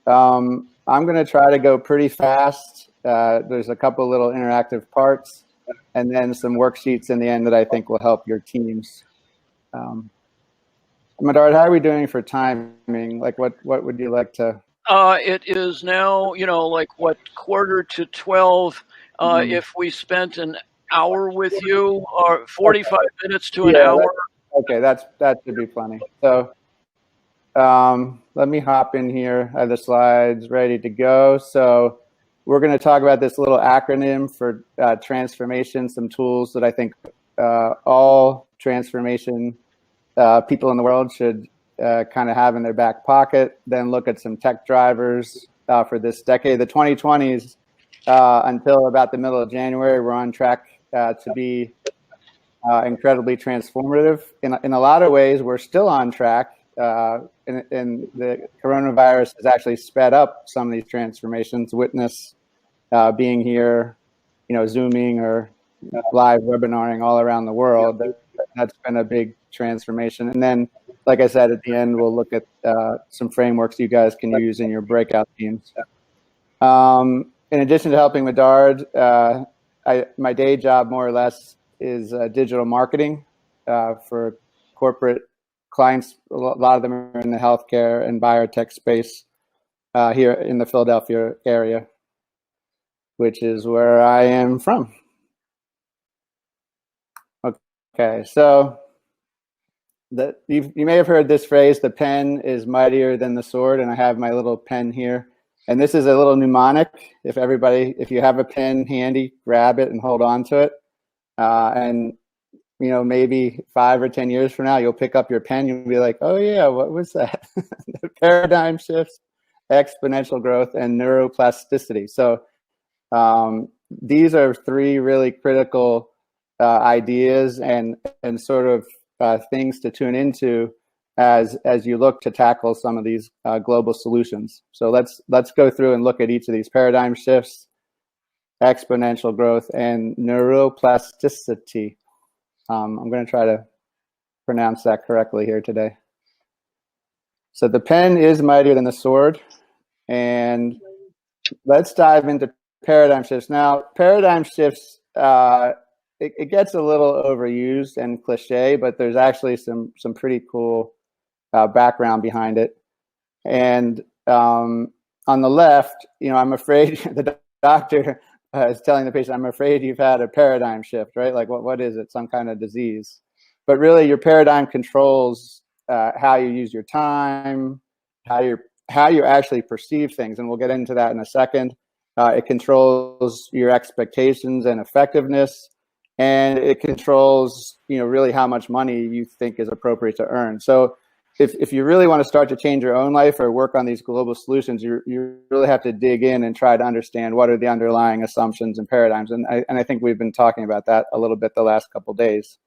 I'm going to try to go pretty fast. There's a couple little interactive parts and then some worksheets in the end that I think will help your teams. Medard, how are we doing for timing? Like what would you like to? It is now, like what, 11:45. If we spent an hour with you, or 45 minutes to an hour. Okay, that should be plenty. So let me hop in here. I have the slides ready to go. So we're going to talk about this little acronym for transformation, some tools that I think all transformation people in the world should kind of have in their back pocket. Then look at some tech drivers for this decade. The 2020s until about the middle of January, we're on track to be incredibly transformative. In a lot of ways, we're still on track. And the coronavirus has actually sped up some of these transformations. Witness being here, Zooming or live webinaring all around the world. That's been a big transformation. And then, like I said, at the end, we'll look at some frameworks you guys can use in your breakout teams. In addition to helping Medard, my day job, more or less, is digital marketing for corporate clients. A lot of them are in the healthcare and biotech space here in the Philadelphia area, which is where I am from. Okay, so you may have heard this phrase, the pen is mightier than the sword, and I have my little pen here. And this is a little mnemonic. If you have a pen handy, grab it and hold on to it. And maybe 5 or 10 years from now, you'll pick up your pen, you'll be like, oh yeah, what was that? The paradigm shifts, exponential growth, and neuroplasticity. So these are 3 really critical ideas and sort of things to tune into as you look to tackle some of these global solutions. So let's go through and look at each of these paradigm shifts, exponential growth, and neuroplasticity. I'm going to try to pronounce that correctly here today. So the pen is mightier than the sword, and let's dive into paradigm shifts. Now, paradigm shifts, it gets a little overused and cliche, but there's actually some pretty cool background behind it. And on the left, I'm afraid the doctor is telling the patient, I'm afraid you've had a paradigm shift, right? Like what is it? Some kind of disease. But really your paradigm controls how you use your time, how you actually perceive things. And we'll get into that in a second. It controls your expectations and effectiveness. And it controls, really how much money you think is appropriate to earn. So if you really want to start to change your own life or work on these global solutions, you really have to dig in and try to understand what are the underlying assumptions and paradigms. And I think we've been talking about that a little bit the last couple of days.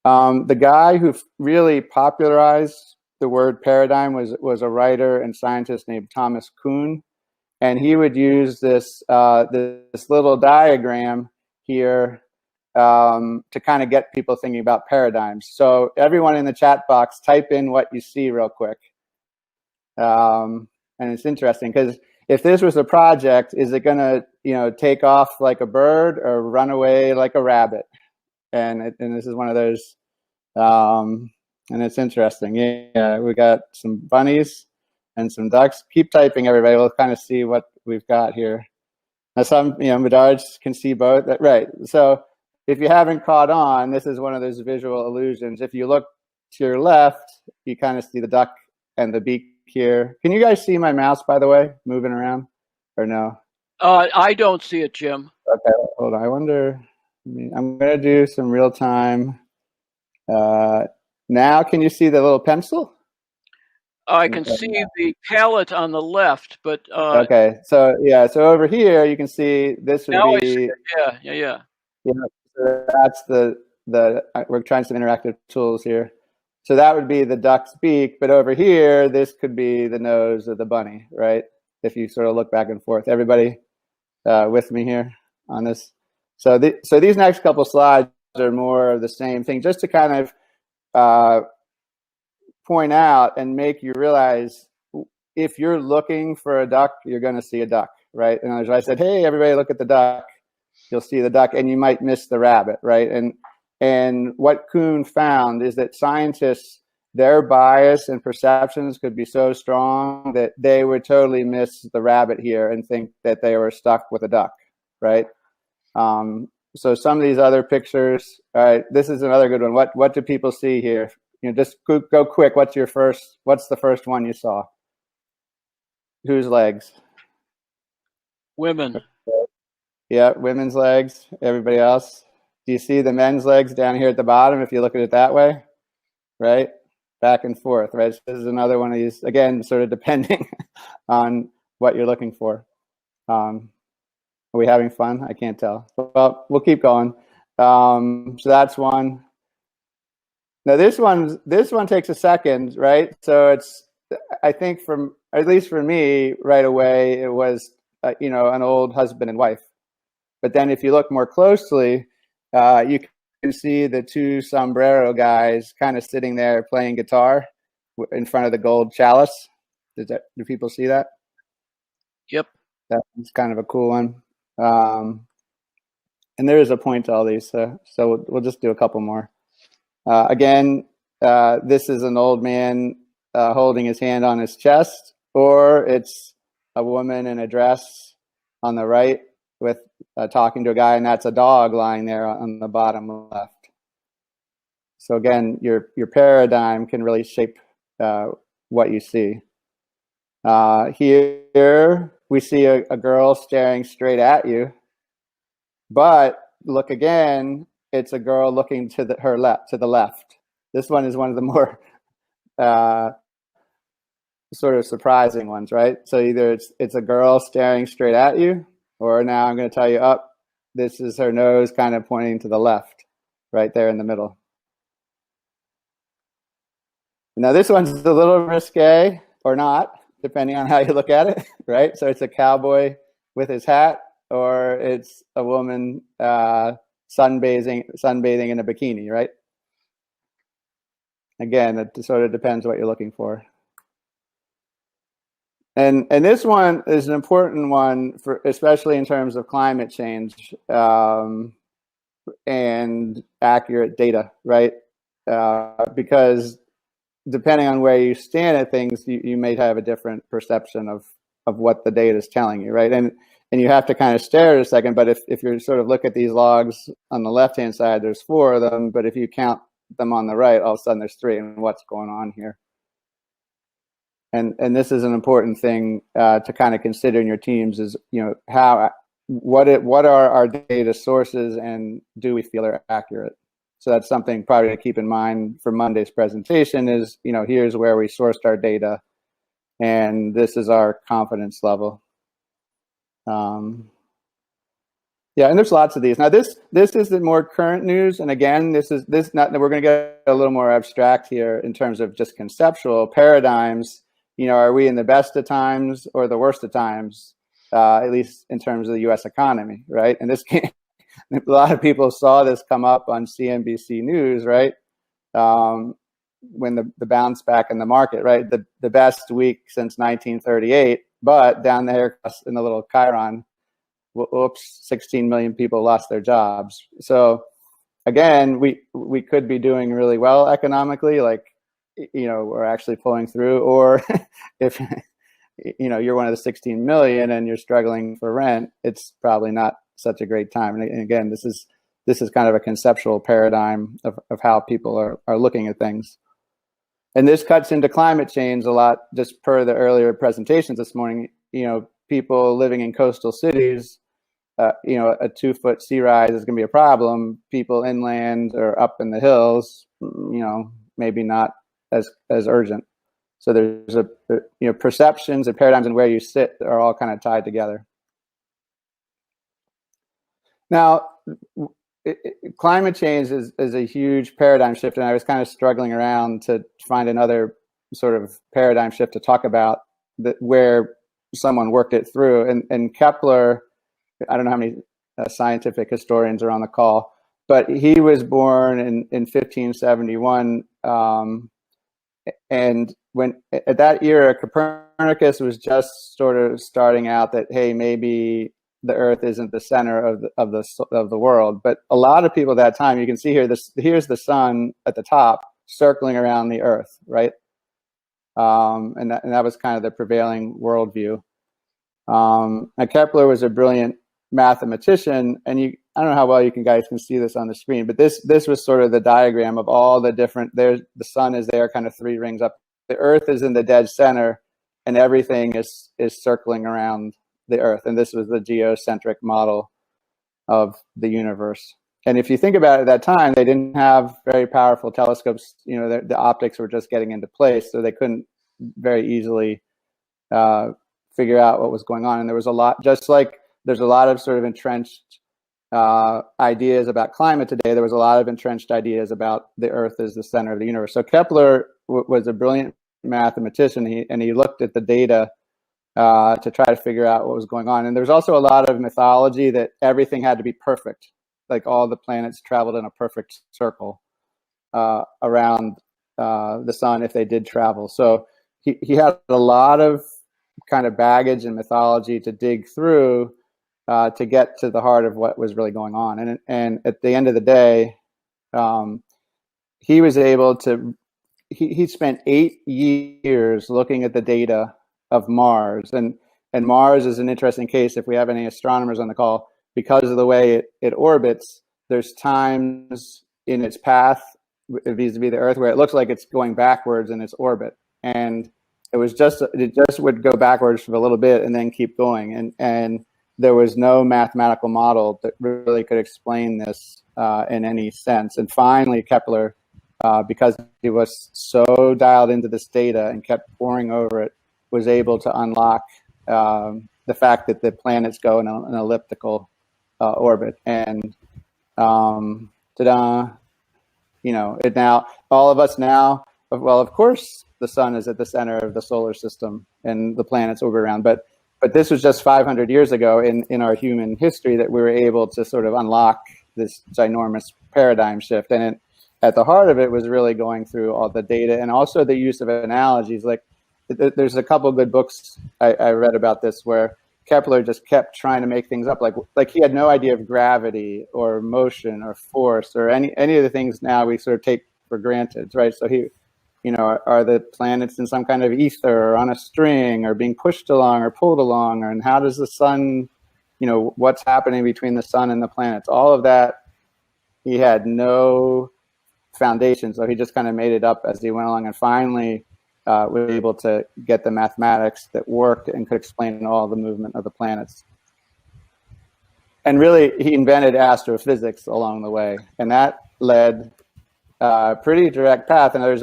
The guy who really popularized the word paradigm was a writer and scientist named Thomas Kuhn. And he would use this little diagram here to kind of get people thinking about paradigms. So everyone in the chat box, type in what you see real quick. And it's interesting because if this was a project, is it going to, take off like a bird or run away like a rabbit? And this is one of those, and it's interesting. Yeah, we got some bunnies and some ducks. Keep typing, everybody. We'll kind of see what we've got here. Now some, Medards can see both. Right. So if you haven't caught on, this is one of those visual illusions. If you look to your left, you kind of see the duck and the beak here. Can you guys see my mouse, by the way, moving around or no? I don't see it, Jim. Okay, hold on. I wonder, I'm going to do some real time. Now, can you see the little pencil? I can see the palette on the left, but okay. So so over here you can see this would be yeah. So that's we're trying some interactive tools here. So that would be the duck's beak, but over here this could be the nose of the bunny, right? If you sort of look back and forth. Everybody with me here on this? So these next couple slides are more of the same thing, just to kind of point out and make you realize if you're looking for a duck, you're going to see a duck, right? And as I said, hey, everybody, look at the duck. You'll see the duck, and you might miss the rabbit, right? And what Kuhn found is that scientists, their bias and perceptions could be so strong that they would totally miss the rabbit here and think that they were stuck with a duck, right? So some of these other pictures, all right, this is another good one. What do people see here? Just go quick. What's the first one you saw? Whose legs? Women. Yeah, women's legs. Everybody else? Do you see the men's legs down here at the bottom if you look at it that way? Right? Back and forth, right? So this is another one of these, again, sort of depending on what you're looking for. Are we having fun? I can't tell. Well, we'll keep going. So that's one. Now this one takes a second, right? So it's, I think at least for me, right away, it was an old husband and wife. But then if you look more closely, you can see the two sombrero guys kind of sitting there playing guitar in front of the gold chalice. Do people see that? Yep. That's kind of a cool one. And there is a point to all these, so we'll just do a couple more. Again, this is an old man holding his hand on his chest, or it's a woman in a dress on the right with talking to a guy, and that's a dog lying there on the bottom left. So again, your paradigm can really shape what you see. Here we see a girl staring straight at you, but look again, it's a girl looking to the left. This one is one of the more sort of surprising ones, right? So either it's a girl staring straight at you, or now I'm going to tell you, this is her nose kind of pointing to the left, right there in the middle. Now this one's a little risque or not, depending on how you look at it, right? So it's a cowboy with his hat, or it's a woman sunbathing in a bikini, right? Again, it sort of depends what you're looking for. And this one is an important one for, especially in terms of climate change and accurate data, right? Because depending on where you stand at things, you may have a different perception of what the data is telling you, right? And you have to kind of stare at a second, but if you sort of look at these logs on the left-hand side, there's 4 of them, but if you count them on the right, all of a sudden there's 3, and what's going on here? And this is an important thing to kind of consider in your teams is, what are our data sources, and do we feel they're accurate? So that's something probably to keep in mind for Monday's presentation is, here's where we sourced our data, and this is our confidence level. Yeah, and there's lots of these. Now this is the more current news, and again, we're going to get a little more abstract here in terms of just conceptual paradigms. Are we in the best of times or the worst of times? At least in terms of the U.S. economy, right? And this a lot of people saw this come up on CNBC News, right? When the bounce back in the market, right? The best week since 1938, but down there in the little Chiron, whoops, 16 million people lost their jobs. So again, we could be doing really well economically, like, we're actually pulling through, or if you're one of the 16 million and you're struggling for rent, it's probably not such a great time. And again, this is kind of a conceptual paradigm of how people are looking at things. And this cuts into climate change a lot, just per the earlier presentations this morning. People living in coastal cities, a 2-foot sea rise is going to be a problem. People inland or up in the hills, maybe not as urgent. So there's perceptions and paradigms and where you sit are all kind of tied together. Now, climate change is a huge paradigm shift, and I was kind of struggling around to find another sort of paradigm shift to talk about where someone worked it through. And Kepler, I don't know how many scientific historians are on the call, but he was born in 1571, and when at that era, Copernicus was just sort of starting out that, hey, maybe the Earth isn't the center of the world. But a lot of people at that time, you can see here, here's the sun at the top circling around the Earth, right? And that was kind of the prevailing worldview. And Kepler was a brilliant mathematician, and I don't know how well you guys can see this on the screen, but this was sort of the diagram of all the different. The sun is there, kind of 3 rings up. The Earth is in the dead center, and everything is circling around the Earth. And this was the geocentric model of the universe. And if you think about it, at that time, they didn't have very powerful telescopes. You know, the optics were just getting into place, so they couldn't very easily figure out what was going on. And there was a lot, just like there's a lot of sort of entrenched ideas about climate today, there was a lot of entrenched ideas about the Earth as the center of the universe. So Kepler was a brilliant mathematician, and he looked at the data to try to figure out what was going on. And there's also a lot of mythology that everything had to be perfect, like all the planets traveled in a perfect circle around the sun if they did travel. So he had a lot of kind of baggage and mythology to dig through to get to the heart of what was really going on. And at the end of the day, he was able to, he spent 8 years looking at the data of Mars. And Mars is an interesting case if we have any astronomers on the call, because of the way it orbits. There's times in its path vis-a-vis the Earth where it looks like it's going backwards in its orbit. And it just would go backwards for a little bit and then keep going. And there was no mathematical model that really could explain this in any sense. And finally, Kepler, because he was so dialed into this data and kept poring over it, was able to unlock the fact that the planets go in an elliptical orbit. And ta-da, you know, it now, all of us now, well, of course, the sun is at the center of the solar system and the planets orbit around. But this was just 500 years ago in our human history that we were able to sort of unlock this ginormous paradigm shift. And at the heart of it was really going through all the data and also the use of analogies. Like there's a couple of good books I read about this where Kepler just kept trying to make things up. Like he had no idea of gravity or motion or force or any of the things now we sort of take for granted, right? So he, you know, are the planets in some kind of ether or on a string or being pushed along or pulled along? And how does the sun, you know, what's happening between the sun and the planets? All of that, he had no foundation. So he just kind of made it up as he went along, and finally was able to get the mathematics that worked and could explain all the movement of the planets. And really, he invented astrophysics along the way. And that led a pretty direct path. And there's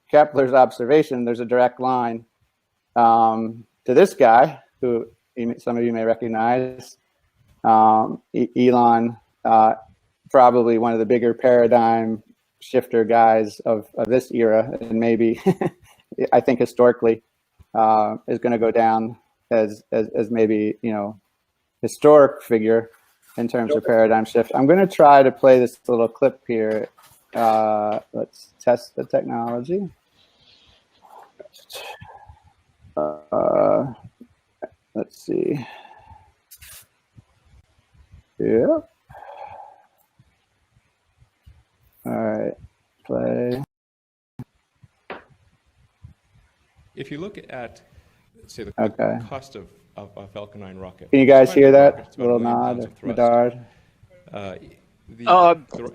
Kepler's observation, there's a direct line to this guy, who some of you may recognize, Elon, probably one of the bigger paradigm shifter guys of this era, and maybe I think historically is going to go down as maybe, you know, historic figure in terms of paradigm shift. I'm going to try to play this little clip here. Let's test the technology. Let's see. Yep. All right, play. If you look at, say, the cost of a Falcon 9 rocket. Can you guys hear that? Little nod, Medard.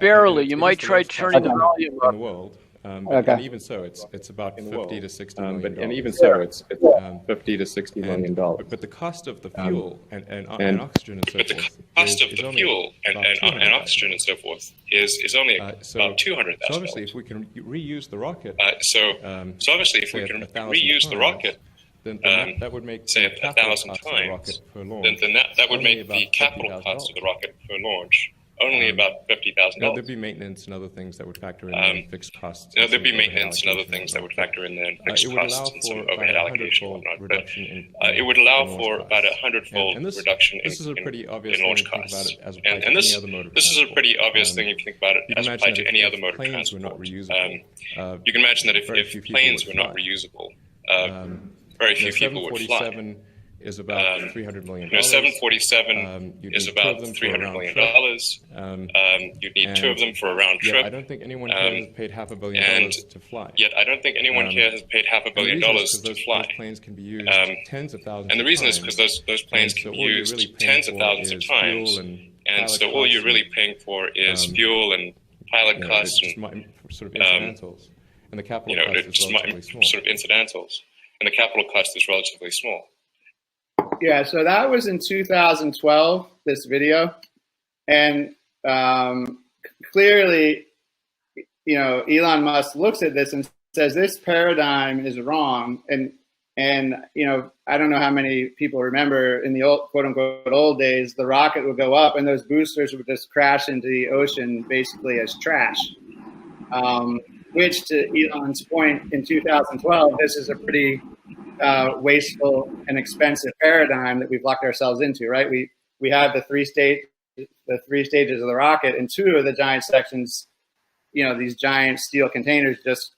Barely. You might try turning the volume up. In the world. And even so, it's about $50 to $60 million. And even so, it's $50 to $60 million. But the cost of the fuel and oxygen and so forth. But the cost of the fuel and oxygen and so forth is only about $200,000. So obviously, if we can reuse the rocket. So obviously, if we can reuse the rocket, then that would make say 1,000 times, then that would make the capital cost of the rocket per launch only about $50,000. There'd be maintenance and other things that would factor in the fixed costs. There'd be maintenance and other things that would factor in the fixed costs and some overhead allocation and whatnot. But it would allow for about a 100-fold reduction in launch costs. And this is a pretty obvious thing if you think about it as applied to any other mode of transport. You can imagine that if planes were not reusable, very few people would fly. Is about $300 million. 747 is about $300 million. You'd need 2 of them for a round trip. I don't think anyone here has paid $500 million to fly. Yet I don't think anyone here has paid $500 million to fly. Those planes can be used tens of thousands. And the reason is because those planes can be used tens of thousands of times. And so all you're really paying for is fuel and pilot costs and sort of incidentals. And the capital cost is relatively small. Sort of incidentals. And the capital cost is relatively small. Yeah, so that was in 2012, this video. And clearly, Elon Musk looks at this and says, this paradigm is wrong. And I don't know how many people remember in the old, quote unquote, old days, the rocket would go up and those boosters would just crash into the ocean basically as trash. Which, to Elon's point in 2012, this is a pretty wasteful and expensive paradigm that we've locked ourselves into, right? We have the three stages of the rocket, and 2 of the giant sections, these giant steel containers just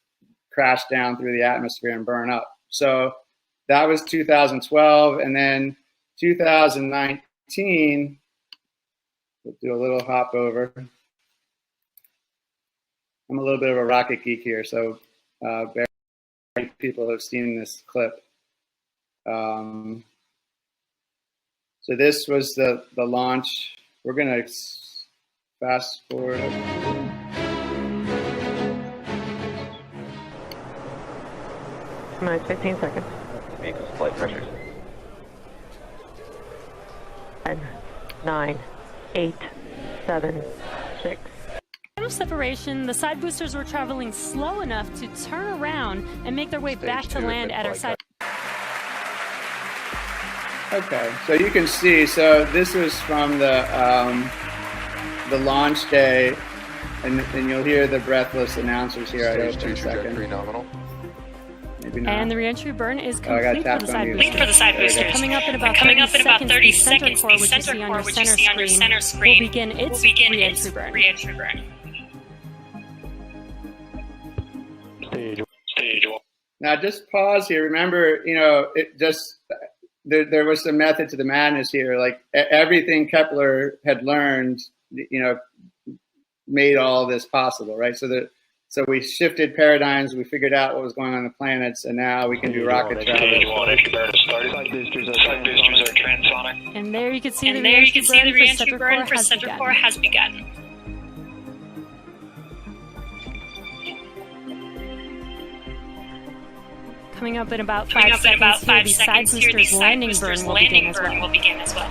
crash down through the atmosphere and burn up. So that was 2012, and then 2019. We'll do a little hop over. I'm a little bit of a rocket geek here, so very people have seen this clip. So this was the launch. We're going to fast forward. Minus 15 seconds. Vehicle flight pressures. 10, 9, 8, 7, 6. Separation, the side boosters were traveling slow enough to turn around and make their way back to land at our side. Okay, so you can see, so this was from the launch day, and you'll hear the breathless announcers here. I hope in a second. Maybe not. And the reentry burn is complete for the side boosters. Coming up in about 30 seconds, the center core, which you see on your center screen, will begin its reentry burn. Now, just pause here. Remember, it just there was some method to the madness here. Like everything Kepler had learned, made all this possible, right? So we shifted paradigms. We figured out what was going on in the planets, and now we can do rocket travel. And there you can see the reentry burn for center core has begun. Coming up in about 5 seconds here, the side boosters landing burn will begin as well.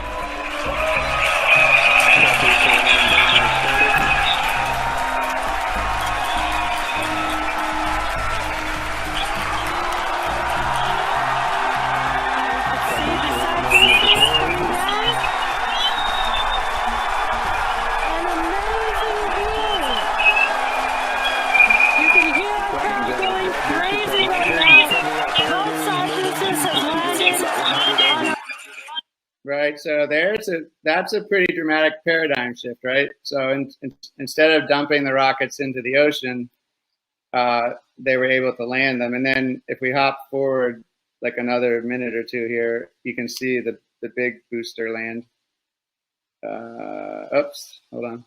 Right, so that's a pretty dramatic paradigm shift, right? So instead of dumping the rockets into the ocean, they were able to land them. And then if we hop forward like another minute or 2 here, you can see the big booster land. Oops, hold on.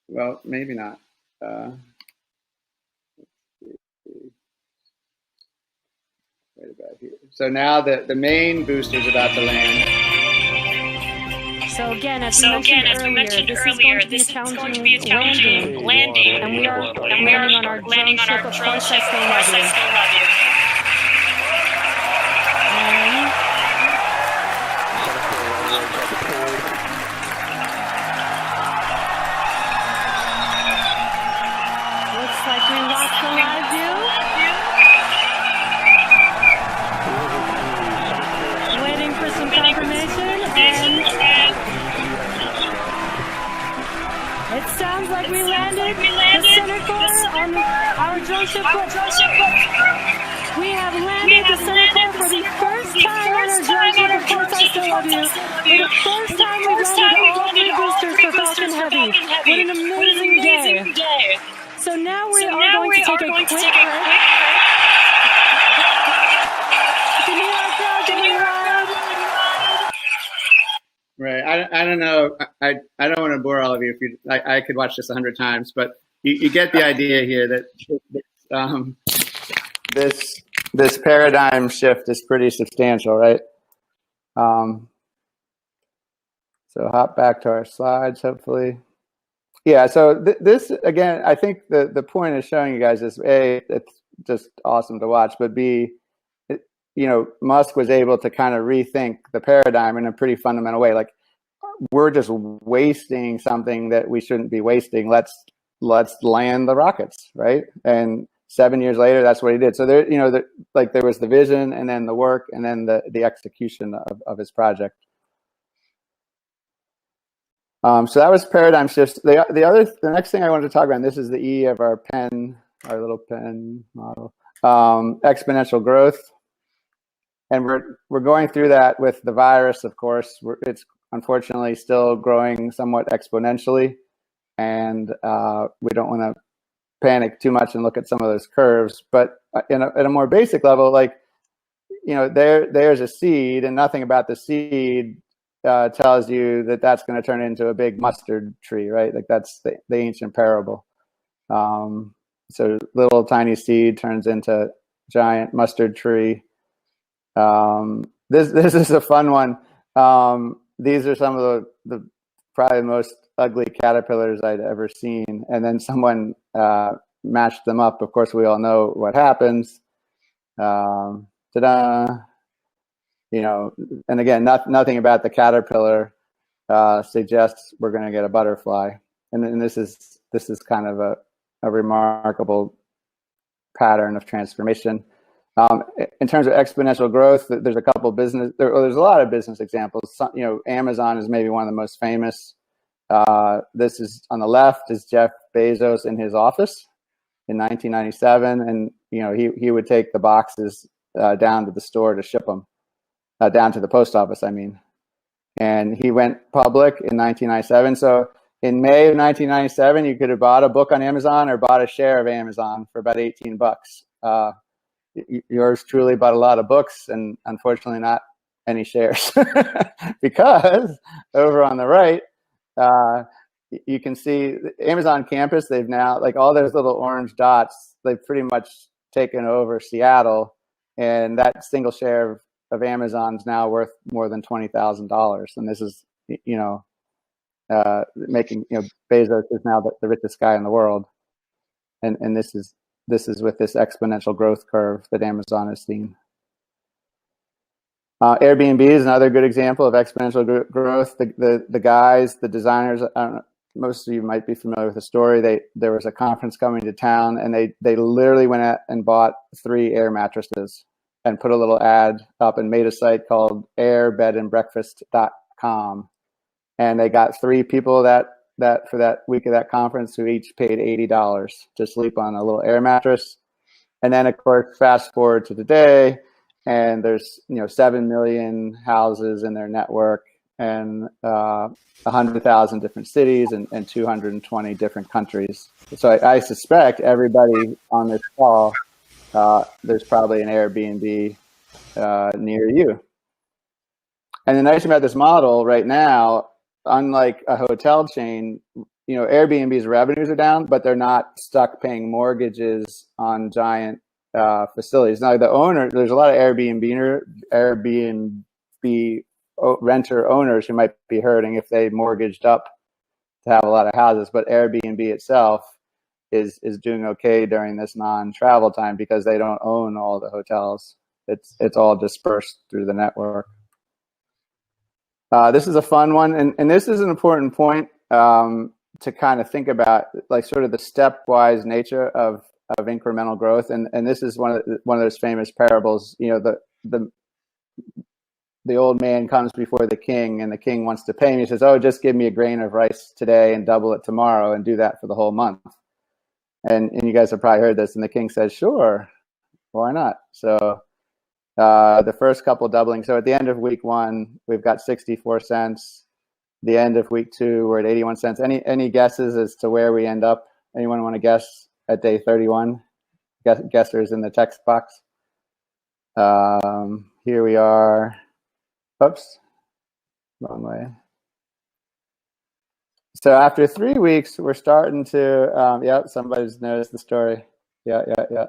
Well, maybe not. Right about here. So now the main booster's about to land. So again, as we mentioned earlier, this is going to be a challenging landing, and we are landing on our drone ship, of course, I still love you. Looks like we lost the live view. Waiting for some confirmation, and sounds like we landed the center core on our drone ship. We have landed the center core for the first time on our drone ship. Of course, I still love you. For the first time we've landed all three boosters for Falcon Heavy. What an amazing day. So now we are going to take a quick break. Can you hear our crowd getting wild? Right. I don't know. I don't want to bore all of you. If you, I could watch this 100 times, but you get the idea here that this paradigm shift is pretty substantial, right? So hop back to our slides, hopefully. Yeah. So this again, I think the point is showing you guys is A, it's just awesome to watch, but B, Musk was able to kind of rethink the paradigm in a pretty fundamental way. Like, we're just wasting something that we shouldn't be wasting. Let's land the rockets, right? And 7 years later, that's what he did. So there, there was the vision, and then the work, and then the execution of his project. So that was paradigm shifts. The next thing I wanted to talk about, and this is the E of our little pen model, exponential growth. And we're going through that with the virus, of course. It's unfortunately still growing somewhat exponentially, and we don't want to panic too much and look at some of those curves. But at a more basic level, there's a seed, and nothing about the seed tells you that that's going to turn into a big mustard tree, right? Like, that's the ancient parable. So little tiny seed turns into giant mustard tree. This is a fun one. These are some of the probably the most ugly caterpillars I'd ever seen. And then someone matched them up. Of course, we all know what happens. Ta-da! And again, nothing about the caterpillar suggests we're going to get a butterfly. And this is kind of a remarkable pattern of transformation. In terms of exponential growth, there's a couple there's a lot of business examples. Amazon is maybe one of the most famous. This is on the left is Jeff Bezos in his office in 1997, and he would take the boxes down to the store to ship them, down to the post office, I mean. And he went public in 1997. So in May of 1997, you could have bought a book on Amazon or bought a share of Amazon for about $18. Yours truly bought a lot of books, and unfortunately not any shares, because over on the right, you can see the Amazon campus. They've now, like, all those little orange dots, they've pretty much taken over Seattle, and that single share of Amazon is now worth more than $20,000. And this is, making, Bezos is now the richest guy in the world, and this is with this exponential growth curve that Amazon has seen. Airbnb is another good example of exponential growth. The guys, the designers, I don't know, most of you might be familiar with the story. There was a conference coming to town, and they literally went out and bought 3 air mattresses and put a little ad up and made a site called airbedandbreakfast.com. And they got 3 people that for that week of that conference who each paid $80 to sleep on a little air mattress. And then, of course, fast forward to today, and there's 7 million houses in their network, and 100,000 different cities, and 220 different countries. So I suspect everybody on this call, there's probably an Airbnb near you. And the nice thing about this model right now, unlike a hotel chain, Airbnb's revenues are down, but they're not stuck paying mortgages on giant facilities. Now, the owner, there's a lot of Airbnb renter owners who might be hurting if they mortgaged up to have a lot of houses, but Airbnb itself is doing okay during this non-travel time because they don't own all the hotels. It's all dispersed through the network. This is a fun one, and this is an important point to kind of think about, like, sort of the stepwise nature of incremental growth, and this is one of those famous parables. The the old man comes before the king, and the king wants to pay him. He says, "Oh, just give me a grain of rice today and double it tomorrow, and do that for the whole month." And you guys have probably heard this. And the king says, "Sure, why not?" So the first couple doubling. So at the end of week 1, we've got 64 cents. The end of week 2, we're at 81 cents. Any guesses as to where we end up? Anyone want to guess at day 31? Guessers in the text box. Here we are. Oops, wrong way. So after 3 weeks, we're starting to, yeah, somebody's noticed the story. Yeah.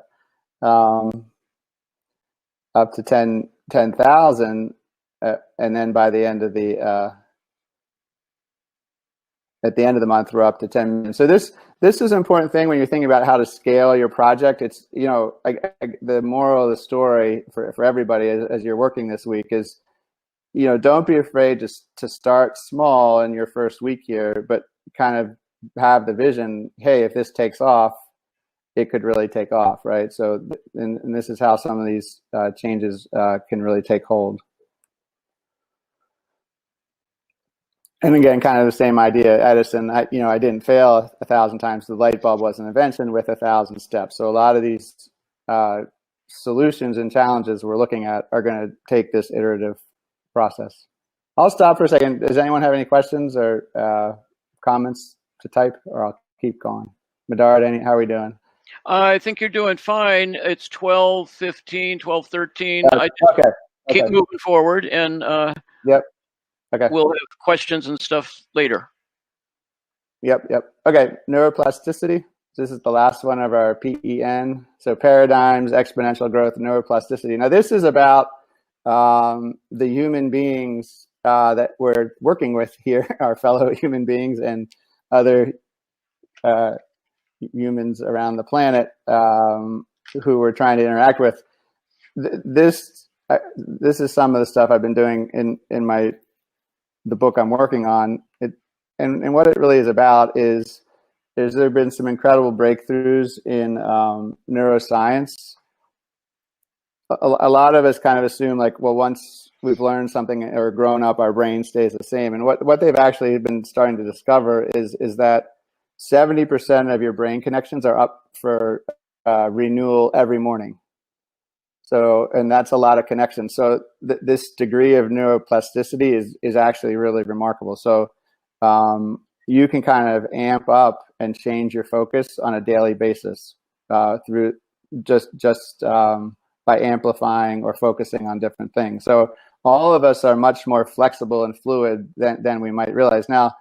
Up to 10,000, and then by the end of the at the end of the month, we're up to 10 million. So this is an important thing when you're thinking about how to scale your project. It's, you know, the moral of the story for everybody as you're working this week is, you know, don't be afraid to start small in your first week here, but kind of have the vision, hey, if this takes off, it could really take off, right? So, and this is how some of these changes can really take hold. And again, kind of the same idea, Edison, I didn't fail 1,000 times. The light bulb was an invention with 1,000 steps. So a lot of these solutions and challenges we're looking at are going to take this iterative process. I'll stop for a second. Does anyone have any questions or comments to type, or I'll keep going? Medard, how are we doing? I think you're doing fine. It's 12:15, 12:13. Okay. Keep moving forward, and yep. Okay. We'll have questions and stuff later. Yep. Okay, neuroplasticity. This is the last one of our PEN. So paradigms, exponential growth, neuroplasticity. Now this is about the human beings that we're working with here, our fellow human beings and other humans around the planet who we're trying to interact with. This is some of the stuff I've been doing in the book I'm working on. And what it really is about is there have been some incredible breakthroughs in neuroscience. A lot of us kind of assume, like, well, once we've learned something or grown up, our brain stays the same. And what they've actually been starting to discover is that 70% of your brain connections are up for renewal every morning. So, and that's a lot of connections. So this degree of neuroplasticity is actually really remarkable. So you can kind of amp up and change your focus on a daily basis through just by amplifying or focusing on different things. So all of us are much more flexible and fluid than we might realize. Now,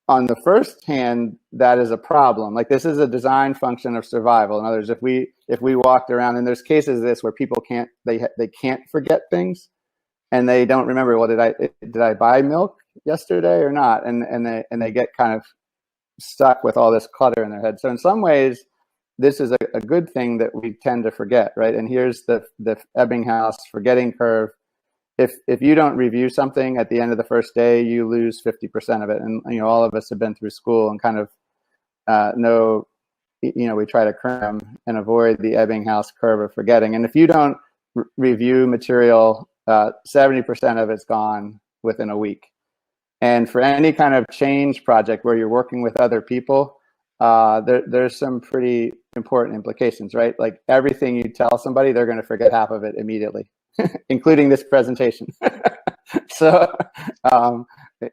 on the first hand, that is a problem. Like, this is a design function of survival. In other words, if we walked around, and there's cases of this where people can't forget things, and they don't remember, well, did I buy milk yesterday or not? And they get kind of stuck with all this clutter in their head. So in some ways, this is a good thing that we tend to forget, right? And here's the Ebbinghaus forgetting curve. If you don't review something at the end of the first day, you lose 50% of it. And, you know, all of us have been through school and kind of know, you know, we try to cram and avoid the Ebbinghaus curve of forgetting. And if you don't review material, 70% of it's gone within a week. And for any kind of change project where you're working with other people, there's some pretty important implications, right? Like, everything you tell somebody, they're going to forget half of it immediately. Including this presentation. So,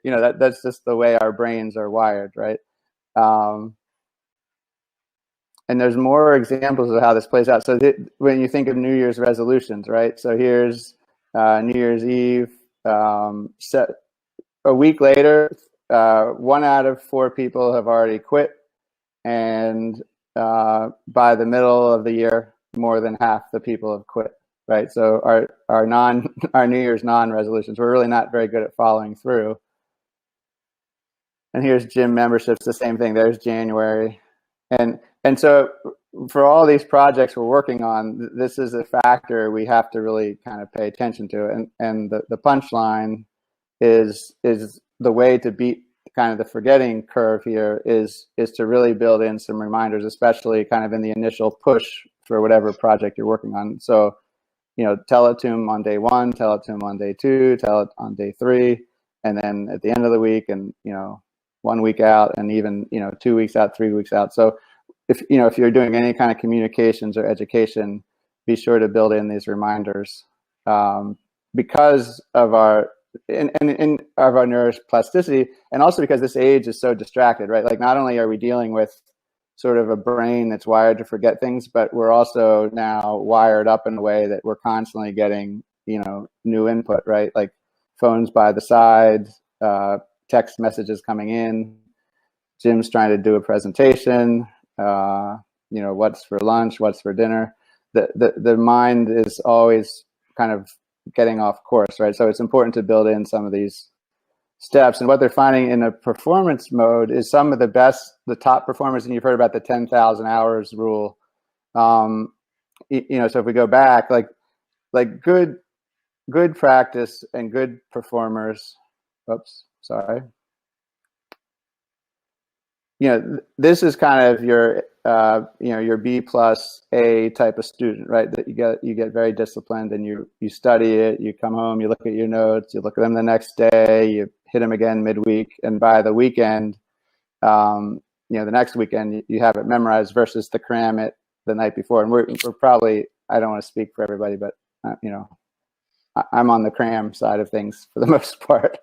you know, that's just the way our brains are wired, right? And there's more examples of how this plays out. So when you think of New Year's resolutions, right? So here's New Year's Eve. A week later, 1 out of 4 people have already quit. And by the middle of the year, more than half the people have quit. Right, so our New Year's non-resolutions, we're really not very good at following through. And here's gym memberships, the same thing. There's January, and so for all these projects we're working on, this is a factor we have to really kind of pay attention to. And the punchline is the way to beat kind of the forgetting curve here is to really build in some reminders, especially kind of in the initial push for whatever project you're working on. So tell it to them on day 1, tell it to them on day 2, tell it on day 3, and then at the end of the week, and 1 week out, and even 2 weeks out, 3 weeks out. So if you're doing any kind of communications or education, be sure to build in these reminders, because of our of our neuroplasticity, and also because this age is so distracted, right? Like, not only are we dealing with sort of a brain that's wired to forget things, but we're also now wired up in a way that we're constantly getting, new input, right? Like phones by the side, text messages coming in, Jim's trying to do a presentation, what's for lunch, what's for dinner. The mind is always kind of getting off course, right? So it's important to build in some of these steps. And what they're finding in a performance mode is some of the top performers, and you've heard about the 10,000 hours rule. So if we go back, like good practice and good performers, this is kind of your B plus A type of student, right? That you get very disciplined, and you study it, you come home, you look at your notes, you look at them the next day, you hit them again midweek, and by the weekend, the next weekend you have it memorized, versus the cram it the night before. And we're probably, I don't want to speak for everybody, but I'm on the cram side of things for the most part.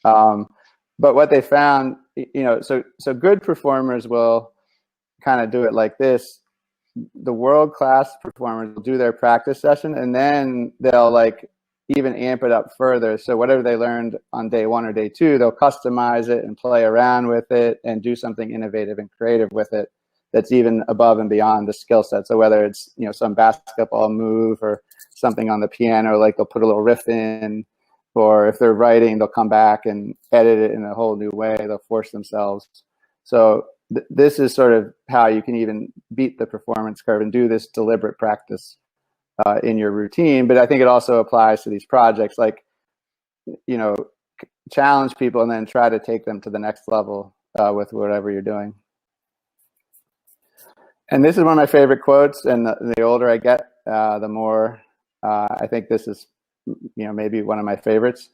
But what they found, so good performers will kind of do it like this. The world-class performers will do their practice session, and then they'll even amp it up further. So whatever they learned on day 1 or day 2, they'll customize it and play around with it and do something innovative and creative with it that's even above and beyond the skill set. So whether it's, some basketball move or something on the piano, like they'll put a little riff in, or if they're writing, they'll come back and edit it in a whole new way. They'll force themselves. So this is sort of how you can even beat the performance curve and do this deliberate practice in your routine. But I think it also applies to these projects, challenge people and then try to take them to the next level with whatever you're doing. And this is one of my favorite quotes, and the older I get, the more I think this is, maybe one of my favorites.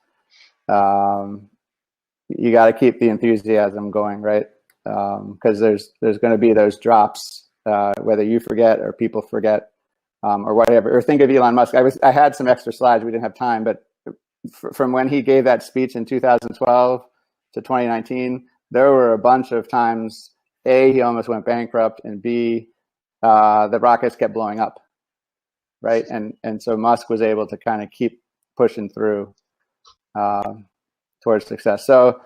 You got to keep the enthusiasm going, right? Because there's going to be those drops, whether you forget or people forget, or whatever. Or think of Elon Musk. I had some extra slides. We didn't have time, but from when he gave that speech in 2012 to 2019, there were a bunch of times, A, he almost went bankrupt, and B, the rockets kept blowing up, right? And so Musk was able to kind of keep pushing through towards success. So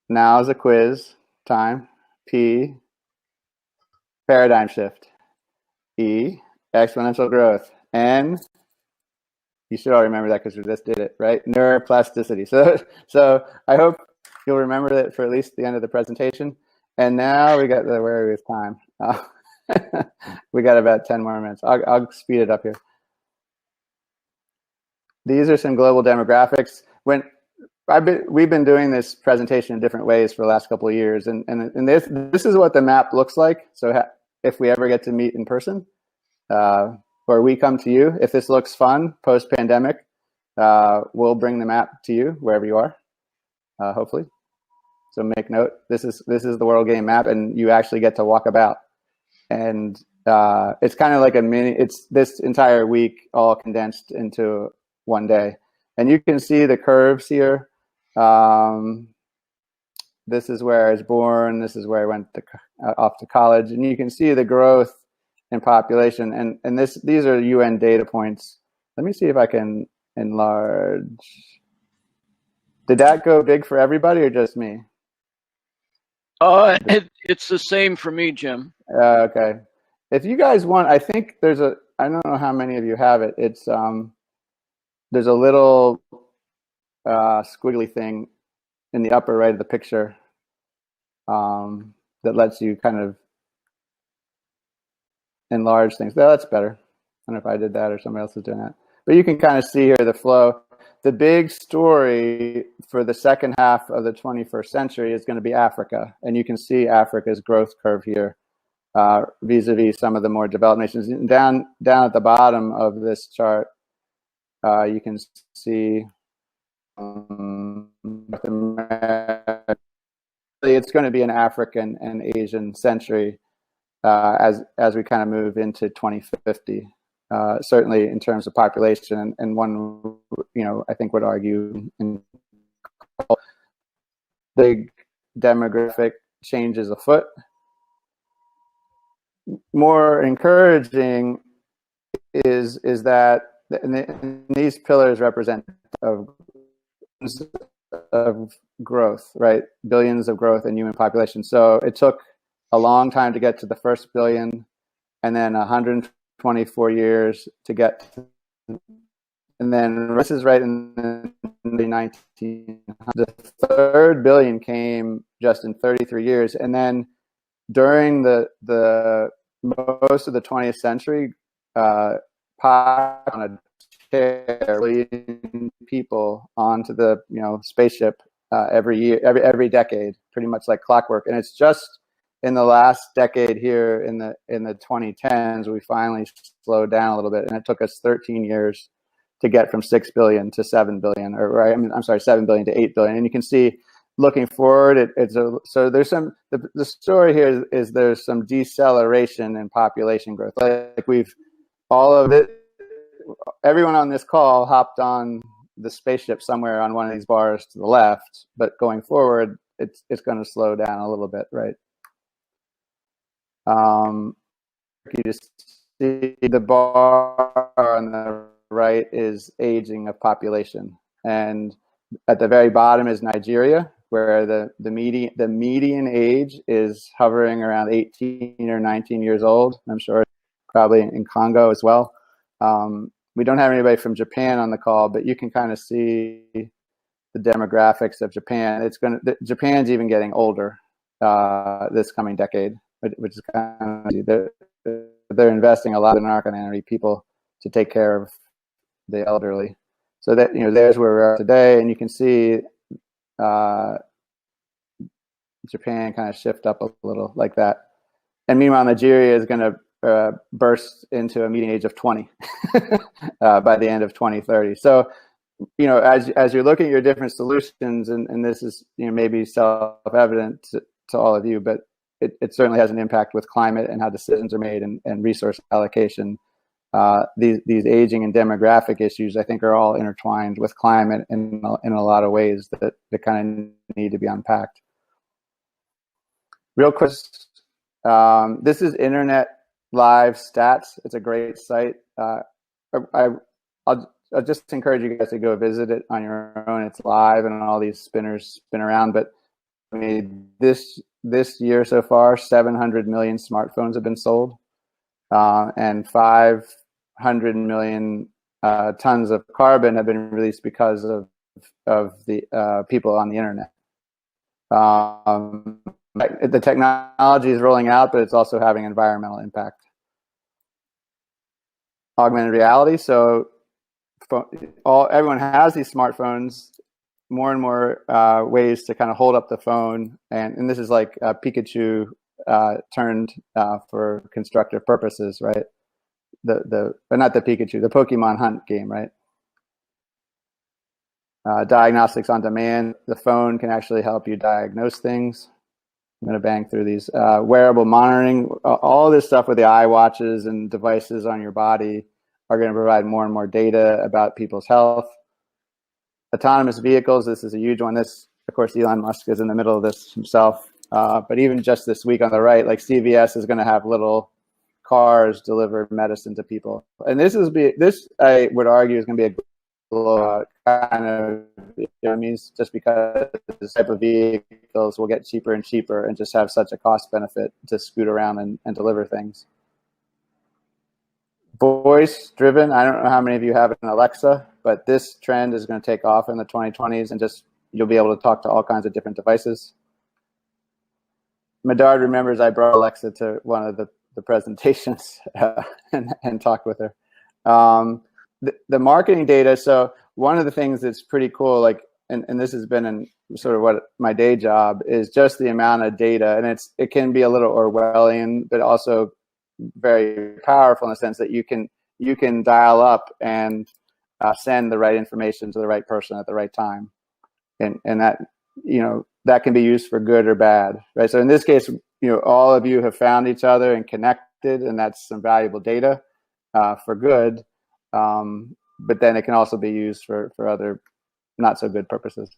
now is a quiz time. P, paradigm shift. E, exponential growth. N, you should all remember that because we just did it, right? Neuroplasticity. So I hope you'll remember that for at least the end of the presentation. And now we got the where with time. We got about 10 more minutes. I'll speed it up here. These are some global demographics. We've been doing this presentation in different ways for the last couple of years, and this is what the map looks like. So if we ever get to meet in person, or we come to you, if this looks fun post-pandemic, we'll bring the map to you wherever you are, hopefully. So make note. This is the World Game Map, and you actually get to walk about. And it's kind of like a mini. It's this entire week all condensed into one day, and you can see the curves here. This is where I was born. This is where I went off to college, and you can see the growth in population. And these are UN data points. Let me see if I can enlarge. Did that go big for everybody or just me? It's the same for me, Jim. Okay. If you guys want, I think I don't know how many of you have it. It's there's a little squiggly thing in the upper right of the picture that lets you kind of enlarge things. Oh, that's better. I don't know if I did that or somebody else is doing that. But you can kind of see here the flow. The big story for the second half of the 21st century is going to be Africa. And you can see Africa's growth curve here vis-a-vis some of the more developed nations. Down at the bottom of this chart, you can see it's going to be an African and Asian century as we kind of move into 2050. Certainly in terms of population, and one, I think would argue in big demographic changes afoot. More encouraging is that these pillars represent of growth, right? Billions of growth in human population. So it took a long time to get to the first billion, and then 124 years to get to, and then this is right in the 1900s. The third billion came just in 33 years, and then during the most of the 20th century, on a chair, leading people onto the spaceship every year, every decade, pretty much like clockwork. And it's just in the last decade here in the 2010s we finally slowed down a little bit, and it took us 13 years to get from 6 billion to 7 billion, I'm sorry, 7 billion to 8 billion. And you can see, looking forward, so there's some, the story here is there's some deceleration in population growth. Like everyone on this call hopped on the spaceship somewhere on one of these bars to the left, but going forward, it's going to slow down a little bit, right? You just see the bar on the right is aging of population, and at the very bottom is Nigeria, where the median age is hovering around 18 or 19 years old. I'm sure probably in Congo as well. We don't have anybody from Japan on the call, but you can kind of see the demographics of Japan. Japan's even getting older this coming decade, which is kind of, they're investing a lot in Arcanary people to take care of the elderly. So that, there's where we are today, and you can see Japan kind of shift up a little like that. And meanwhile, Nigeria is going to burst into a median age of 20 by the end of 2030. So, as you're looking at your different solutions, and this is maybe self-evident to all of you, but it certainly has an impact with climate and how decisions are made and resource allocation. These aging and demographic issues, I think, are all intertwined with climate in a lot of ways that kind of need to be unpacked. Real quick, this is Internet Live Stats. It's a great site. I'll just encourage you guys to go visit it on your own. It's live, and all these spinners spin around. But I mean, this year so far, 700 million smartphones have been sold, and 500 million tons of carbon have been released because of the people on the internet. The technology is rolling out, but it's also having environmental impact. Augmented reality. So everyone has these smartphones, more and more ways to kind of hold up the phone. And this is like Pikachu turned for constructive purposes, right? But not the Pikachu, the Pokemon Hunt game, right? Diagnostics on demand. The phone can actually help you diagnose things. I'm going to bang through these. Wearable monitoring. All this stuff with the iWatches and devices on your body are going to provide more and more data about people's health. Autonomous vehicles. This is a huge one. This, of course, Elon Musk is in the middle of this himself. But even just this week on the right, like CVS is going to have little cars deliver medicine to people. And this I would argue is going to be a kind of, means just because this type of vehicles will get cheaper and cheaper and just have such a cost benefit to scoot around and deliver things. Voice driven. I don't know how many of you have an Alexa, but this trend is going to take off in the 2020s, and just you'll be able to talk to all kinds of different devices. Medard remembers I brought Alexa to one of the presentations and talked with her. The marketing data. So one of the things that's pretty cool, like, and this has been in sort of what my day job is, just the amount of data, and it can be a little Orwellian, but also very powerful in the sense that you can dial up and send the right information to the right person at the right time, and that that can be used for good or bad, right? So in this case, all of you have found each other and connected, and that's some valuable data for good. But then it can also be used for other not so good purposes.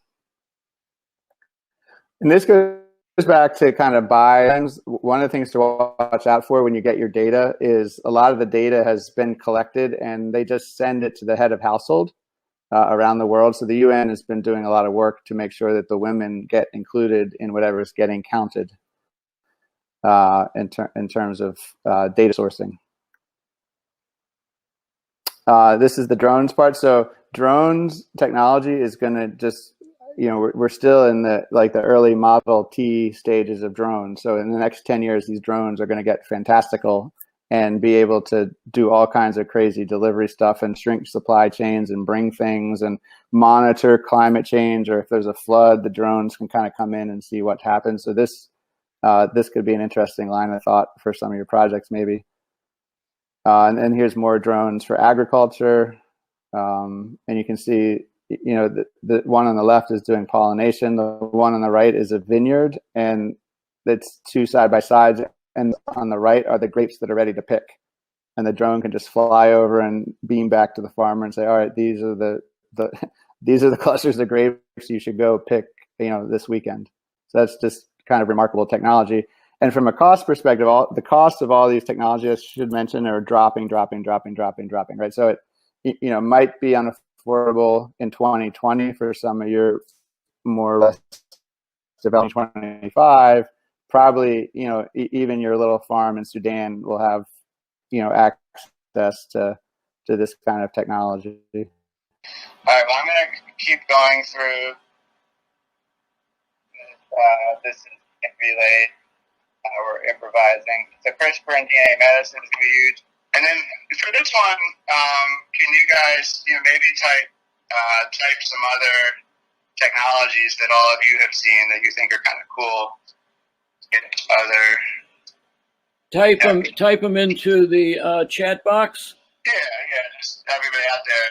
And this goes back to kind of bias. One of the things to watch out for when you get your data is a lot of the data has been collected and they just send it to the head of household around the world. So the UN has been doing a lot of work to make sure that the women get included in whatever is getting counted in terms of data sourcing. This is the drones part. So drones technology is going to just, we're still in the early Model T stages of drones. So in the next 10 years, these drones are going to get fantastical and be able to do all kinds of crazy delivery stuff and shrink supply chains and bring things and monitor climate change, or if there's a flood, the drones can kind of come in and see what happens. So this could be an interesting line of thought for some of your projects, maybe. And here's more drones for agriculture. And you can see, the one on the left is doing pollination. The one on the right is a vineyard, and it's two side by sides. And on the right are the grapes that are ready to pick. And the drone can just fly over and beam back to the farmer and say, all right, these are the clusters of grapes you should go pick, this weekend. So that's just kind of remarkable technology. And from a cost perspective, the cost of all these technologies, I should mention, are dropping, right? So it, might be unaffordable in 2020 for some of your more or less developed 2025. Probably, even your little farm in Sudan will have, access to this kind of technology. All right, well, I'm going to keep going through. This is relay. We're improvising. So CRISPR and DNA medicine is going to be huge. And then for this one, can you guys, maybe type some other technologies that all of you have seen that you think are kind of cool. Type them into the chat box. Yeah, just everybody out there,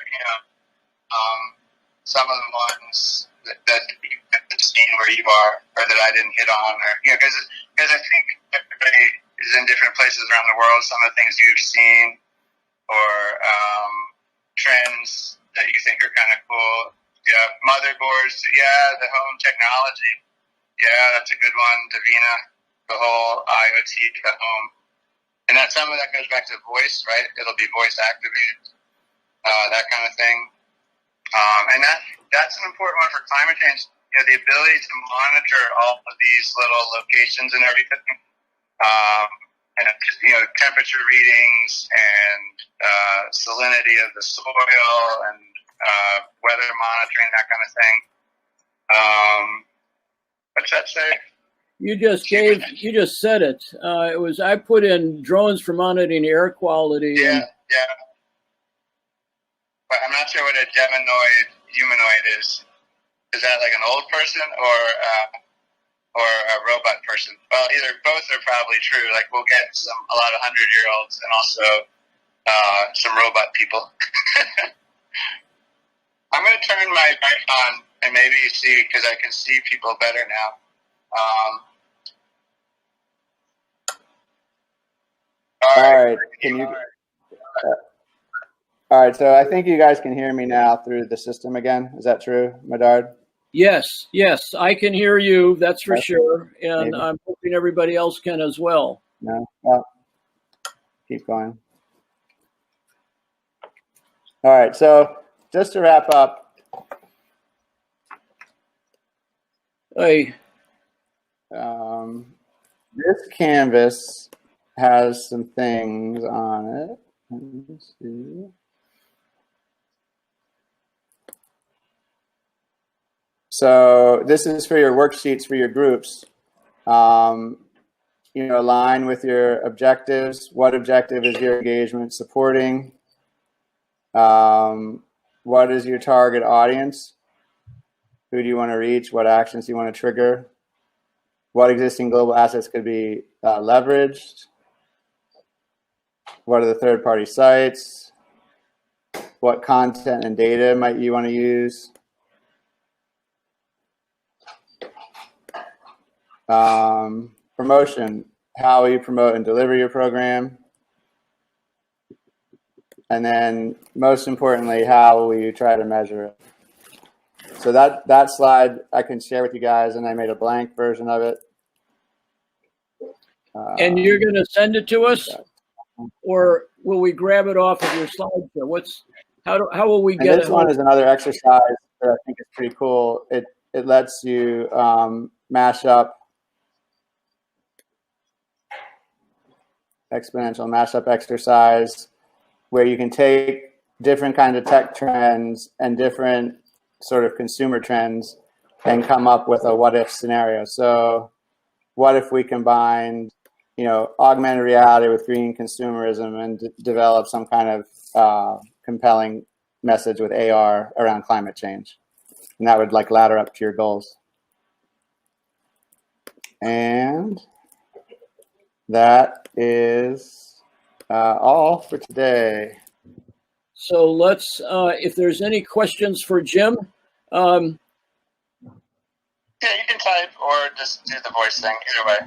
some of the ones that you've seen where you are, or that I didn't hit on, or because I think everybody is in different places around the world. Some of the things you've seen, or trends that you think are kind of cool. Yeah, motherboards. Yeah, the home technology. Yeah, that's a good one. Davina, the whole IoT to the home, and that some of that goes back to voice, right? It'll be voice activated, that kind of thing. And that's an important one for climate change. The ability to monitor all of these little locations and everything, and temperature readings and salinity of the soil and weather monitoring, that kind of thing. What's that say? You just said it. I put in drones for monitoring air quality. Yeah. But I'm not sure what a humanoid is. Is that like an old person or a robot person? Well, both are probably true. Like we'll get a lot of 100-year-olds and also some robot people. I'm going to turn my mic on and maybe see, because I can see people better now. All right. Can you? All right. So I think you guys can hear me now through the system again. Is that true, Medard? Yes, I can hear you. That's for sure, and maybe. I'm hoping everybody else can as well. No. Well, keep going. All right. So just to wrap up. Hey. This canvas has some things on it. Let me see. So this is for your worksheets for your groups. Align with your objectives. What objective is your engagement supporting? What is your target audience? Who do you want to reach? What actions do you want to trigger? What existing global assets could be leveraged? What are the third-party sites? what content and data might you want to use. Promotion, how you promote and deliver your program. And then most importantly, how will you try to measure it? So that slide I can share with you guys, and I made a blank version of it. And you're going to send it to us, or will we grab it off of your slideshow? How will we get it? This one is another exercise that I think is pretty cool. It lets you mash up exponential mashup exercise, where you can take different kinds of tech trends and different sort of consumer trends and come up with a what if scenario. So what if we combined, augmented reality with green consumerism and develop some kind of compelling message with AR around climate change? And that would ladder up to your goals. And that is all for today. So let's, if there's any questions for Jim. Yeah, you can type or just do the voice thing, either way.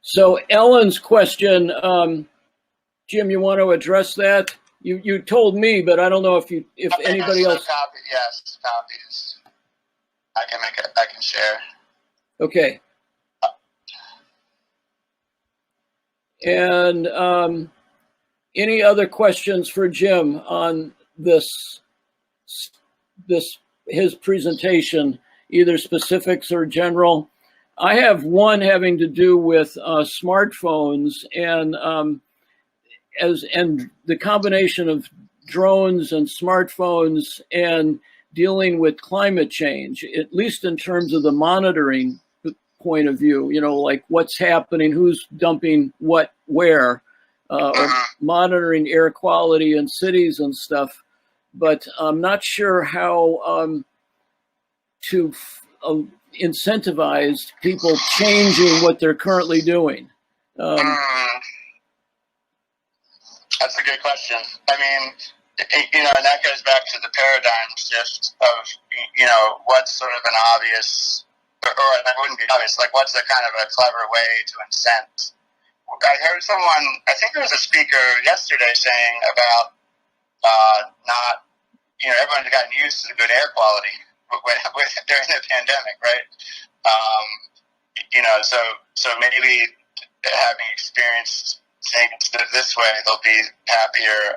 So Ellen's question, Jim, you want to address that? You told me, but I don't know if anybody else. Yes, copies. I can share. Okay. And any other questions for Jim on his presentation, either specifics or general? I have one having to do with smartphones and the combination of drones and smartphones and dealing with climate change, at least in terms of the monitoring point of view, like what's happening, who's dumping what where, or monitoring air quality in cities and stuff. But I'm not sure how to incentivize people changing what they're currently doing. That's a good question. I mean, and that goes back to the paradigm shift of, what's sort of an obvious, or that wouldn't be obvious, what's a kind of a clever way to incent. I heard someone, I think there was a speaker yesterday saying about not, everyone's gotten used to the good air quality during the pandemic, right? So maybe having experienced things this way, they'll be happier,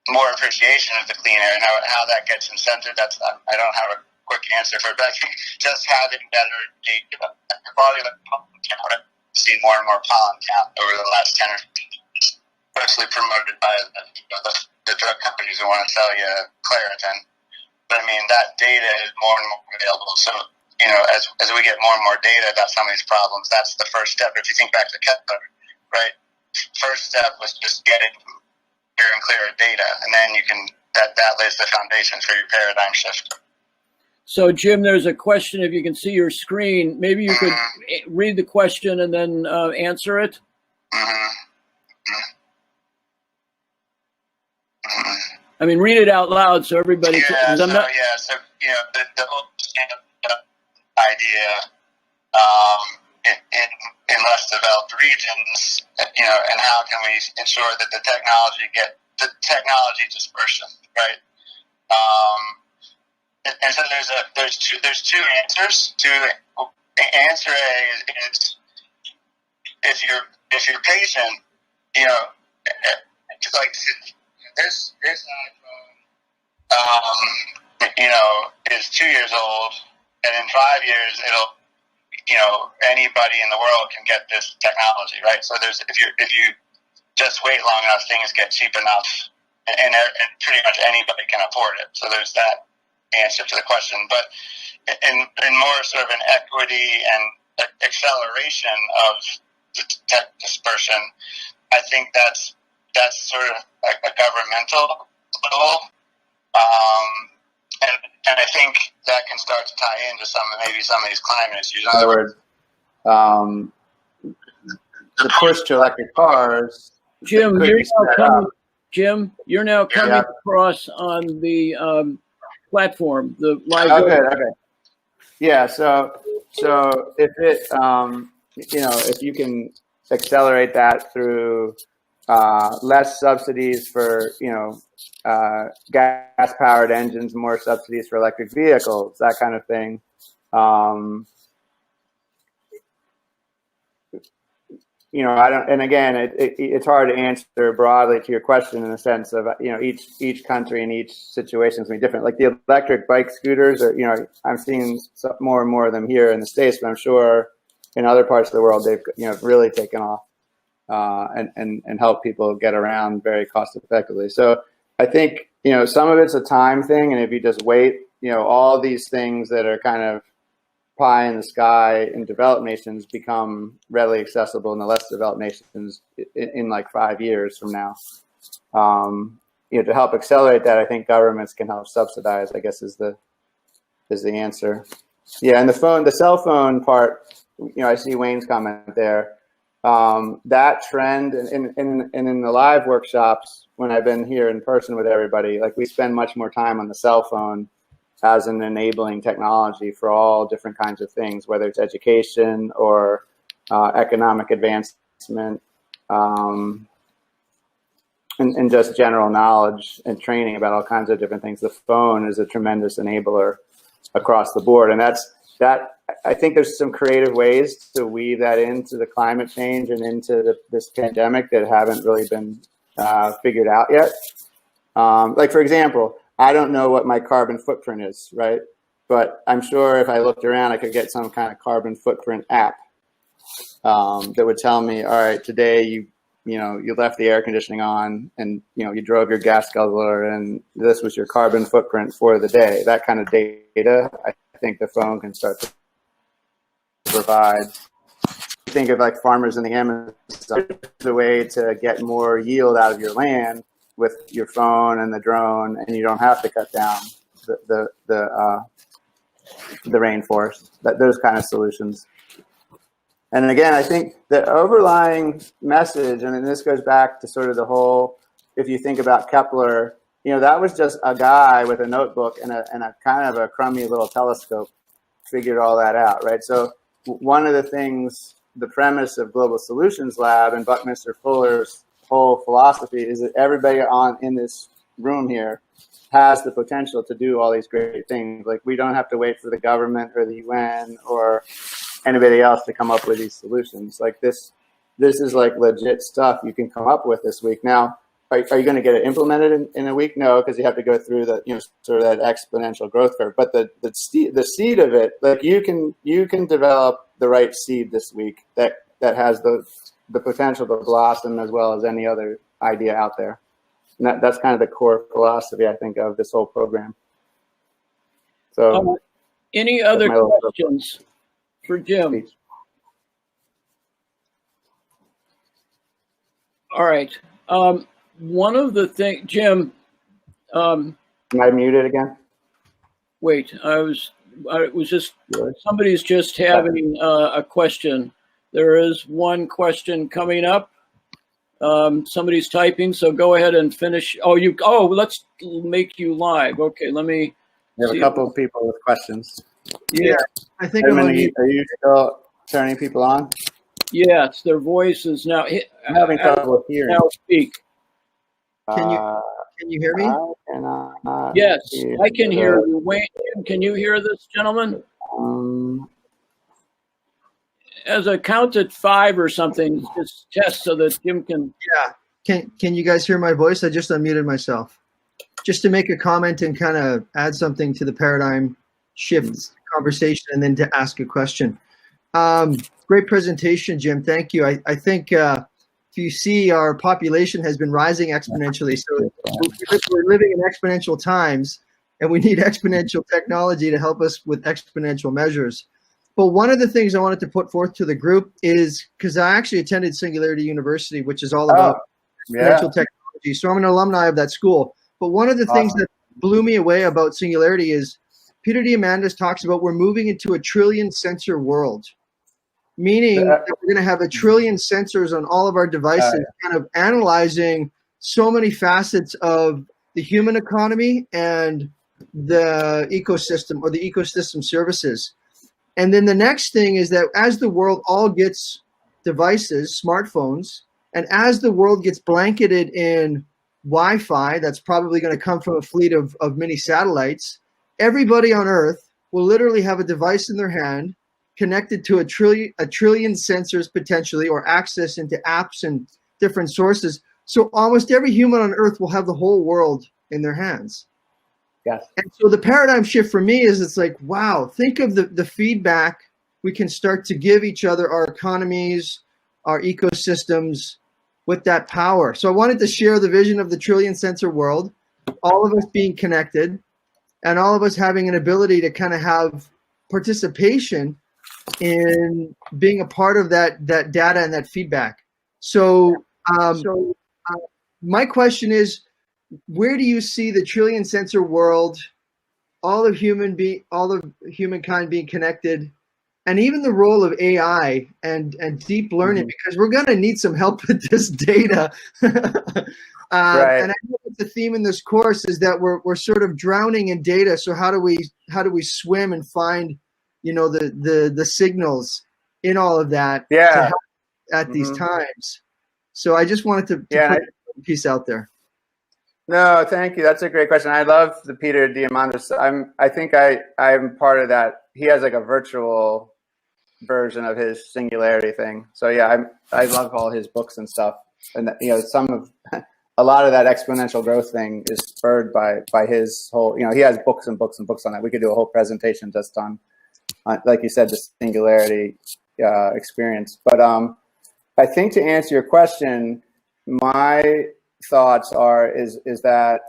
more appreciation of the clean air. Now, how that gets incented, I don't have a quick answer for it, but I think just having better data, the quality of the pollen count, I've seen more and more pollen count over the last 10 or 15 years, especially promoted by the drug companies who want to sell you Claritin. But I mean, that data is more and more available. So, as we get more and more data about some of these problems, that's the first step. If you think back to Kepler, right? First step was just getting clearer and clearer data, and then that lays the foundation for your paradigm shift. So, Jim, there's a question. If you can see your screen, maybe you could read the question and then answer it. I mean, read it out loud so everybody. So the whole idea in less developed regions, and how can we ensure that the technology dispersion, right? And so there's two answers. Answer A is if you're patient, this iPhone, is 2 years old, and in 5 years it'll, anybody in the world can get this technology, right? So if you just wait long enough, things get cheap enough, and pretty much anybody can afford it. So there's that answer to the question. But in more sort of an equity and acceleration of the tech dispersion, I think that's sort of a governmental goal. And I think that can start to tie into some of these climate issues. In other words, the push to electric cars Jim, you're now coming across on the platform, the live. Okay. Yeah. So if it, if you can accelerate that through less subsidies for, gas-powered engines, more subsidies for electric vehicles, that kind of thing. I don't, and again, it's hard to answer broadly to your question in the sense of, each country and each situation is going to be different. Like the electric bike scooters are, I'm seeing more and more of them here in the States, but I'm sure in other parts of the world, they've, really taken off and help people get around very cost effectively. So I think, some of it's a time thing. And if you just wait, all these things that are kind of pie in the sky in developed nations become readily accessible in the less developed nations in like 5 years from now. To help accelerate that, I think governments can help subsidize, I guess is the answer. Yeah, and the cell phone part, I see Wayne's comment there. That trend and in the live workshops, when I've been here in person with everybody, like we spend much more time on the cell phone as an enabling technology for all different kinds of things, whether it's education or economic advancement, and just general knowledge and training about all kinds of different things. The phone is a tremendous enabler across the board. And I think there's some creative ways to weave that into the climate change and into this pandemic that haven't really been figured out yet. Like, for example, I don't know what my carbon footprint is, right? But I'm sure if I looked around, I could get some kind of carbon footprint app that would tell me, all right, today you left the air conditioning on and, you drove your gas guzzler and this was your carbon footprint for the day. That kind of data, I think the phone can start to provide. Think of like farmers in the Amazon, the way to get more yield out of your land with your phone and the drone, and you don't have to cut down the rainforest. Those kind of solutions. And again, I think the overlying message, and then this goes back to sort of the whole, if you think about Kepler, that was just a guy with a notebook and a kind of a crummy little telescope figured all that out, right? So one of the things, the premise of Global Solutions Lab and Buckminster Fuller's whole philosophy is that everybody in this room here has the potential to do all these great things. Like we don't have to wait for the government or the UN or anybody else to come up with these solutions. Like this is like legit stuff you can come up with this week. Now, are you going to get it implemented in a week? No, because you have to go through the sort of that exponential growth curve. But the seed of it, like you can develop the right seed this week that has the potential to blossom as well as any other idea out there. And that's kind of the core philosophy, I think, of this whole program. So, any other questions for Jim? Speech. All right. One of the things, Jim. Am I muted again? Wait, somebody's just having a question. There is one question coming up. Somebody's typing, so go ahead and finish. Let's make you live. Okay, let me. We have a couple of people with questions. Yeah, I think. Are you still turning people on? Yes, their voice is now. I'm having trouble hearing. Now speak. Can you hear me? Yes, I can hear you. Wayne, can you hear this gentleman? As I count at 5 or something, just test so that Jim can. Yeah. Can you guys hear my voice? I just unmuted myself. Just to make a comment and kind of add something to the paradigm shift conversation and then to ask a question. Great presentation, Jim. Thank you. I think if you see, our population has been rising exponentially. So we're living in exponential times, and we need exponential technology to help us with exponential measures. But one of the things I wanted to put forth to the group is, because I actually attended Singularity University, which is all about exponential technology. So I'm an alumni of that school. But one of the things that blew me away about Singularity is Peter Diamandis talks about we're moving into a trillion sensor world. meaning that we're going to have 1 trillion sensors on all of our devices, kind of analyzing so many facets of the human economy and the ecosystem, or the ecosystem services. And then the next thing is that as the world all gets devices, smartphones, and as the world gets blanketed in Wi-Fi, that's probably going to come from a fleet of mini satellites, everybody on Earth will literally have a device in their hand connected to a trillion sensors potentially, or access into apps and different sources. So almost every human on Earth will have the whole world in their hands. Yes. And so the paradigm shift for me is, it's like, wow, think of the feedback we can start to give each other, our economies, our ecosystems, with that power. So I wanted to share the vision of the trillion sensor world, all of us being connected, and all of us having an ability to kind of have participation in being a part of that data and that feedback. So my question is, where do you see the trillion sensor world, all of humankind being connected, and even the role of AI and deep learning, because we're going to need some help with this data. Right. And I know that the theme in this course is that we're sort of drowning in data. So how do we swim and find, the signals in all of that to help at these times? So I just wanted to put that piece out there. No, thank you. That's a great question. I love the Peter Diamandis. I think I'm part of that. He has like a virtual version of his singularity thing. So yeah, I love all his books and stuff. And a lot of that exponential growth thing is spurred by his whole. He has books and books and books on that. We could do a whole presentation just on like you said, the singularity experience. But I think to answer your question, my thoughts is that,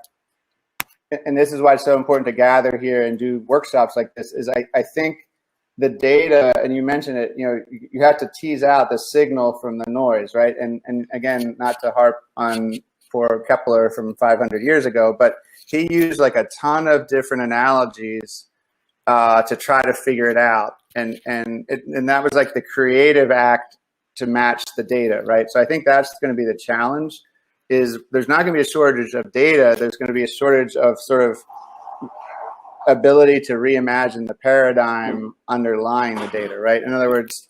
and this is why it's so important to gather here and do workshops like this, is I think the data, and you mentioned it, you have to tease out the signal from the noise, right? And again, not to harp on poor Kepler from 500 years ago, but he used like a ton of different analogies to try to figure it out. And that was like the creative act to match the data, right? So I think that's going to be the challenge. Is there's not going to be a shortage of data. There's going to be a shortage of sort of ability to reimagine the paradigm underlying the data, right? In other words,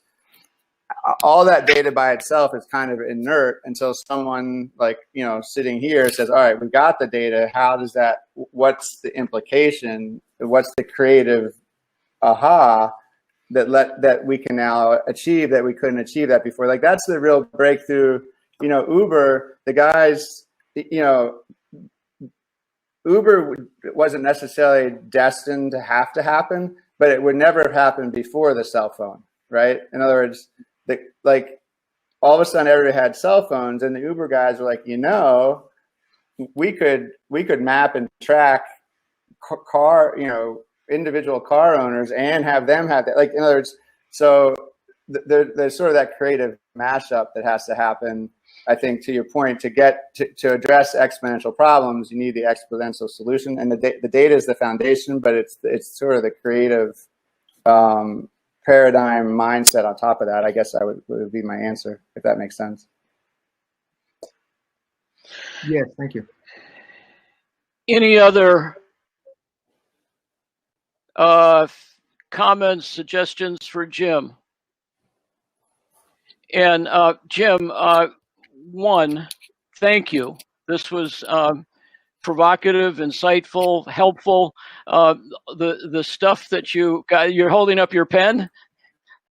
all that data by itself is kind of inert until someone like, sitting here says, all right, we got the data. How does that, what's the implication? What's the creative aha that we can now achieve that we couldn't achieve that before? Like that's the real breakthrough. Uber, the guys, Uber wasn't necessarily destined to happen, but it would never have happened before the cell phone, right? In other words, all of a sudden everybody had cell phones, and the Uber guys were like, we could map and track car, individual car owners and have them have that. Like, in other words, so there's sort of that creative mashup that has to happen. I think, to your point, to address exponential problems, you need the exponential solution, and the data is the foundation, but it's sort of the creative paradigm mindset on top of that. I guess would be my answer, if that makes sense. Yes, thank you. Any other comments, suggestions for Jim? And Jim, one, thank you. This was provocative, insightful, helpful. The stuff that you got, you're holding up your pen.